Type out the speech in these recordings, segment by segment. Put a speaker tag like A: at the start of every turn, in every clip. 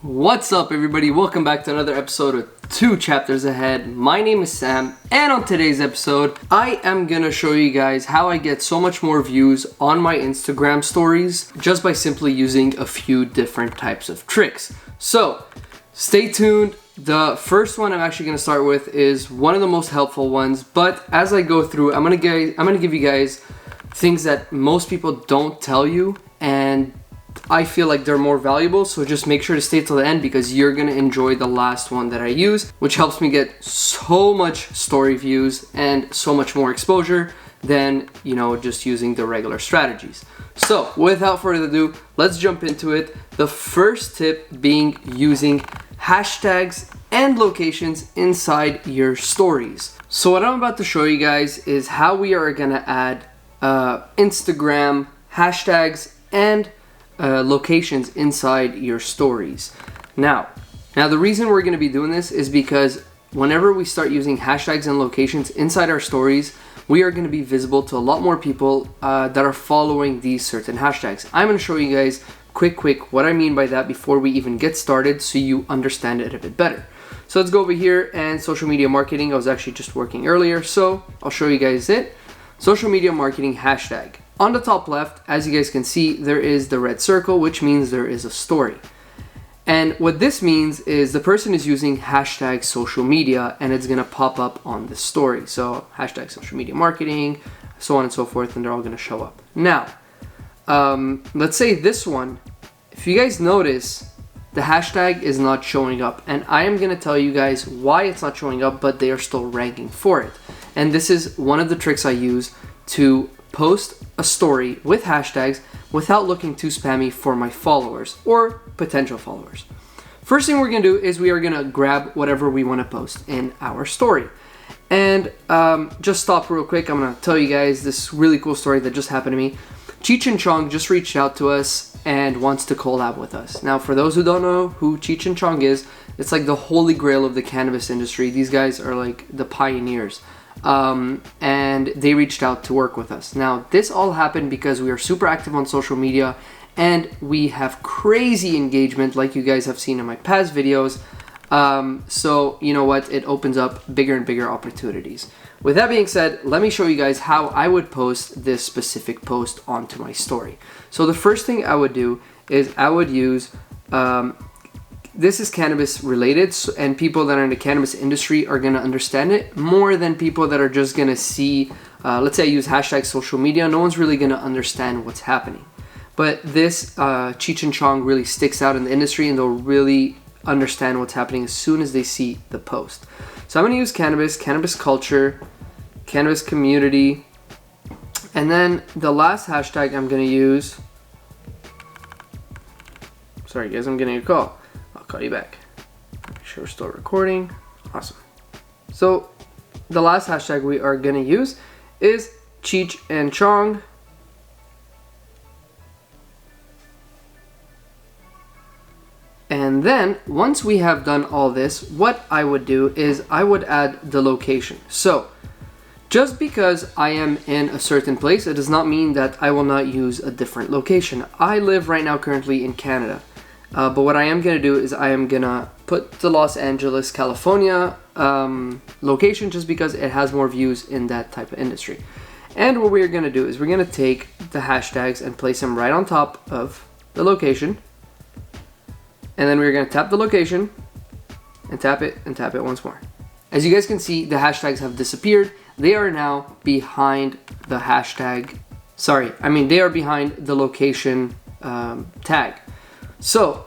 A: What's up, everybody? Welcome back to another episode of 2 Chapters Ahead. My name is Sam, and on today's episode, I am gonna show you guys how I get so much more views on my Instagram stories just by simply using a few different types of tricks. So, stay tuned. The first one I'm actually gonna start with is one of the most helpful ones, but as I go through, I'm gonna give you guys things that most people don't tell you, and I feel like they're more valuable, so just make sure to stay till the end because you're gonna enjoy the last one that I use, which helps me get so much story views and so much more exposure than, just using the regular strategies. So without further ado, let's jump into it. The first tip being using hashtags and locations inside your stories. So what I'm about to show you guys is how we are gonna add Instagram hashtags and locations inside your stories. Now the reason we're going to be doing this is because whenever we start using hashtags and locations inside our stories, we are going to be visible to a lot more people that are following these certain hashtags. I'm going to show you guys quick what I mean by that before we even get started so you understand it a bit better. So let's go over here and social media marketing. I was actually just working earlier, so I'll show you guys it. Social media marketing hashtag. On the top left, as you guys can see, there is the red circle, which means there is a story. And what this means is the person is using hashtag social media and it's gonna pop up on the story. So hashtag social media marketing, so on and so forth, and they're all gonna show up. Now, let's say this one, if you guys notice, the hashtag is not showing up. And I am gonna tell you guys why it's not showing up, but they are still ranking for it. And this is one of the tricks I use to post a story with hashtags without looking too spammy for my followers or potential followers. First thing we're gonna do is we are gonna grab whatever we wanna post in our story. And just stop real quick, I'm gonna tell you guys this really cool story that just happened to me. Cheech and Chong just reached out to us and wants to collab with us. Now, for those who don't know who Cheech and Chong is, it's like the holy grail of the cannabis industry. These guys are like the pioneers. And they reached out to work with us. Now, this all happened because we are super active on social media and we have crazy engagement like you guys have seen in my past videos. So you know what? It opens up bigger and bigger opportunities. With that being said, let me show you guys how I would post this specific post onto my story. So the first thing I would do is I would use this is cannabis related, and people that are in the cannabis industry are going to understand it more than people that are just going to see, let's say I use hashtag social media, no one's really going to understand what's happening. But this Cheech and Chong really sticks out in the industry and they'll really understand what's happening as soon as they see the post. So I'm going to use cannabis culture, cannabis community, and then the last hashtag I'm going to use, sorry guys, I'm getting a call. Call you back. Make sure we're still recording. Awesome. So the last hashtag we are going to use is Cheech and Chong. And then once we have done all this, what I would do is I would add the location. So just because I am in a certain place, it does not mean that I will not use a different location. I live right now currently in Canada. But what I am going to do is I am going to put the Los Angeles, California location just because it has more views in that type of industry. And what we're going to do is we're going to take the hashtags and place them right on top of the location. And then we're going to tap the location and tap it once more. As you guys can see, the hashtags have disappeared. They are now behind the hashtag. They are behind the location tag. So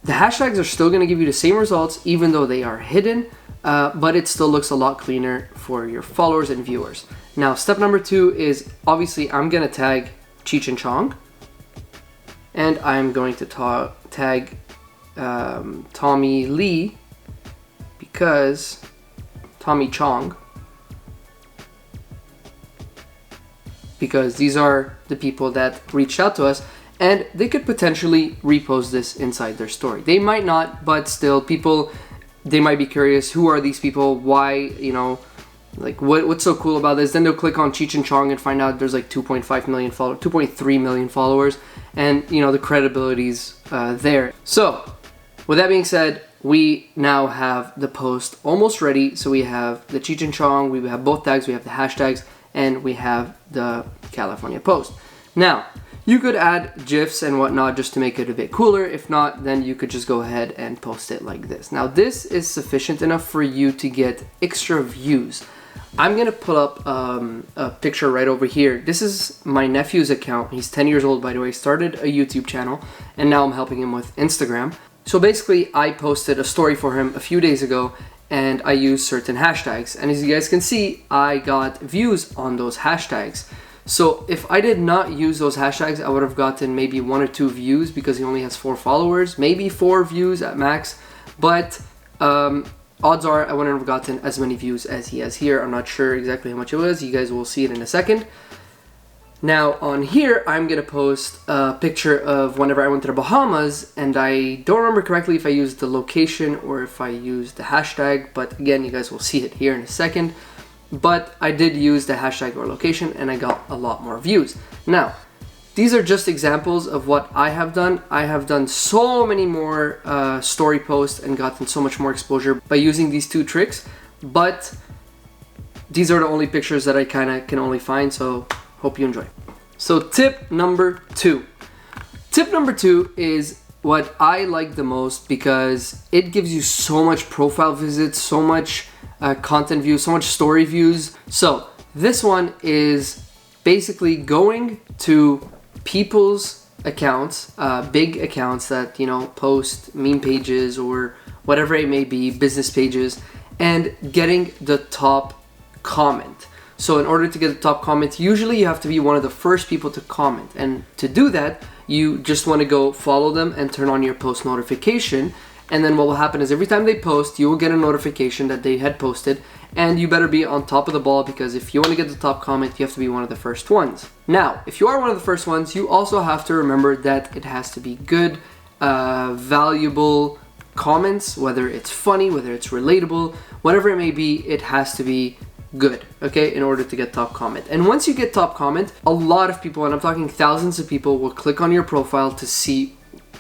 A: the hashtags are still going to give you the same results even though they are hidden, but it still looks a lot cleaner for your followers and viewers. Now, step number 2 is obviously I'm going to tag Cheech and Chong, and I'm going to tag Tommy Lee because Tommy Chong, because these are the people that reached out to us. And they could potentially repost this inside their story. They might not, but still, people, they might be curious, who are these people? Why, like, what's so cool about this? Then they'll click on Cheech and Chong and find out there's like 2.5 million followers, 2.3 million followers, and, the credibility's there. So, with that being said, we now have the post almost ready. So we have the Cheech and Chong, we have both tags, we have the hashtags, and we have the California post. Now, you could add GIFs and whatnot just to make it a bit cooler. If not, then you could just go ahead and post it like this. Now, this is sufficient enough for you to get extra views. I'm gonna pull up a picture right over here. This is my nephew's account. He's 10 years old, by the way. Started a YouTube channel, and now I'm helping him with Instagram. So basically, I posted a story for him a few days ago, and I used certain hashtags. And as you guys can see, I got views on those hashtags. So if I did not use those hashtags, I would have gotten maybe 1 or 2 views because he only has 4 followers, maybe 4 views at max. But odds are I wouldn't have gotten as many views as he has here. I'm not sure exactly how much it was. You guys will see it in a second. Now on here, I'm gonna post a picture of whenever I went to the Bahamas, and I don't remember correctly if I used the location or if I used the hashtag, but again, you guys will see it here in a second. But I did use the hashtag or location, and I got a lot more views. Now, these are just examples of what I have done. I have done so many more story posts and gotten so much more exposure by using these 2 tricks, but these are the only pictures that I kind of can only find, so hope you enjoy. So tip number 2. Tip number 2 is what I like the most because it gives you so much profile visits, so much content views, so much story views. So this one is basically going to people's accounts, big accounts that, you know, post meme pages or whatever it may be, business pages, and getting the top comment. So in order to get the top comment, usually you have to be one of the first people to comment. And to do that, you just want to go follow them and turn on your post notification. And then what will happen is every time they post, you will get a notification that they had posted, and you better be on top of the ball because if you want to get the top comment, you have to be one of the first ones. Now, if you are one of the first ones, you also have to remember that it has to be good, valuable comments, whether it's funny, whether it's relatable, whatever it may be, it has to be good, okay, in order to get top comment. And once you get top comment, a lot of people, and I'm talking thousands of people, will click on your profile to see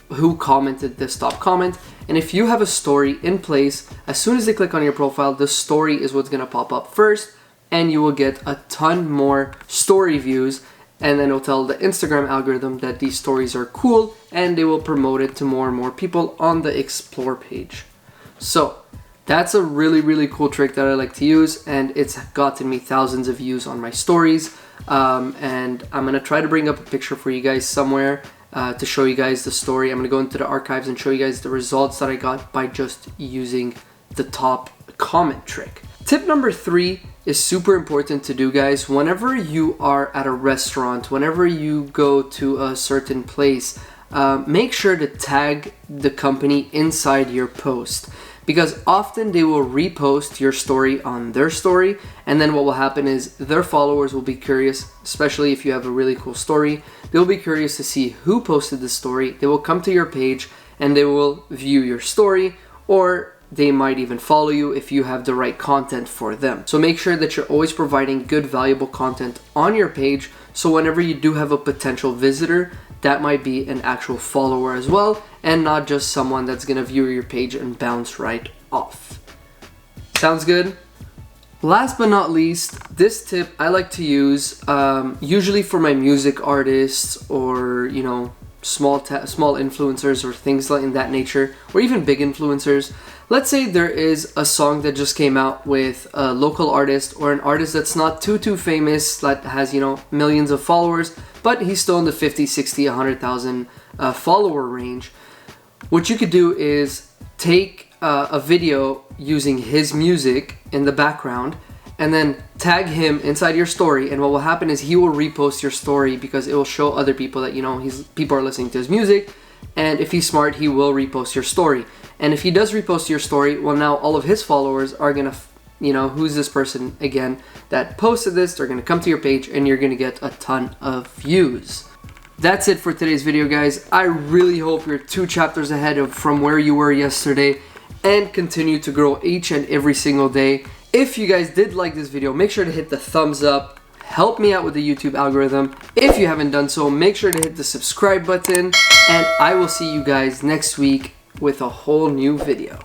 A: who commented this top comment. And if you have a story in place, as soon as they click on your profile, the story is what's gonna pop up first, and you will get a ton more story views, and then it'll tell the Instagram algorithm that these stories are cool, and they will promote it to more and more people on the explore page. So that's a really, really cool trick that I like to use, and it's gotten me thousands of views on my stories. And I'm gonna try to bring up a picture for you guys somewhere to show you guys the story. I'm gonna go into the archives and show you guys the results that I got by just using the top comment trick. Tip number 3 is super important to do, guys. Whenever you are at a restaurant, whenever you go to a certain place, make sure to tag the company inside your post, because often they will repost your story on their story, and then what will happen is their followers will be curious, especially if you have a really cool story. They'll be curious to see who posted the story. They will come to your page and they will view your story, or they might even follow you if you have the right content for them. So make sure that you're always providing good, valuable content on your page, so whenever you do have a potential visitor, that might be an actual follower as well, and not just someone that's gonna view your page and bounce right off. Sounds good? Last but not least, this tip I like to use usually for my music artists, or you know, small influencers or things like in that nature, or even big influencers. Let's say there is a song that just came out with a local artist, or an artist that's not too famous, that has, you know, millions of followers, but he's still in the 50, 60, 100,000 follower range. What you could do is take a video using his music in the background and then tag him inside your story, and what will happen is he will repost your story because it will show other people that, you know, people are listening to his music, and if he's smart, he will repost your story. And if he does repost your story, well, now all of his followers are gonna, you know, who's this person again that posted this? They're gonna come to your page and you're gonna get a ton of views. That's it for today's video, guys. I really hope you're 2 chapters ahead from where you were yesterday and continue to grow each and every single day. If you guys did like this video, make sure to hit the thumbs up. Help me out with the YouTube algorithm. If you haven't done so, make sure to hit the subscribe button, and I will see you guys next week. with a whole new video.